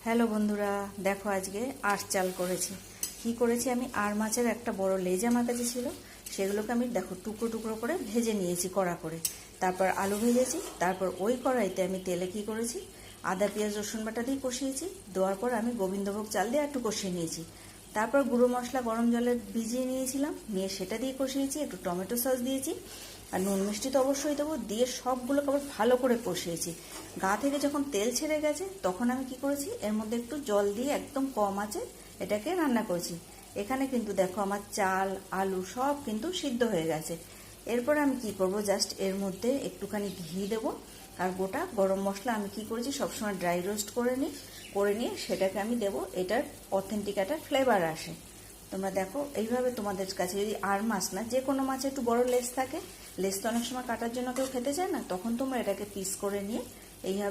Hello বন্ধুরা, দেখো আজকে আঁশ চাল করেছি। কি করেছি আমি, আর মাছের একটা বড় লেজ আমার কাছে ছিল, সেগুলোকে আমি দেখো টুকরো টুকরো করে ভেজে নিয়েছি কড়া করে। তারপর আলু ভেজেছি, তারপর ওই কড়াইতে আমি তেলে কি করেছি, আদা পেঁয়াজ রসুন বাটা দিয়ে কষিয়েছি। দেওয়ার পর আমি গোবিন্দভোগ চাল দিয়ে একটু কষিয়ে নিয়েছি। তারপর গুঁড়ো মশলা গরম জলে ভিজিয়ে নিয়েছিলাম, নিয়ে সেটা দিয়ে কষিয়েছি। একটু টমেটো সস দিয়েছি, আর নুন মিষ্টি তো অবশ্যই দেবো। দিয়ে সবগুলোকে আবার ভালো করে কষিয়েছি। গা থেকে যখন তেল ছেড়ে গেছে তখন আমি কি করেছি, এর মধ্যে একটু জল দিয়ে একদম কম আঁচে এটাকে রান্না করেছি। এখানে কিন্তু দেখো আমার চাল আলু সব কিন্তু সিদ্ধ হয়ে গেছে। এরপর আমি কি করব, জাস্ট এর মধ্যে একটুখানি ঘি দেবো। আর গোটা গরম মশলা আমি কি করেছি, সবসময় ড্রাই রোস্ট করে নিয়ে সেটাকে আমি দেবো। এটার অথেন্টিক একটা ফ্লেভার আসে। তোমরা দেখো এইভাবে, তোমাদের কাছে যদি আর মাছ না, যে কোনো মাছে একটু বড় লেজ থাকে, লেজ তো অনেক সময় কাটার জন্য কেউ খেতে চায় না, তখন তোমরা এটাকে পিস করে নিয়ে এইভাবে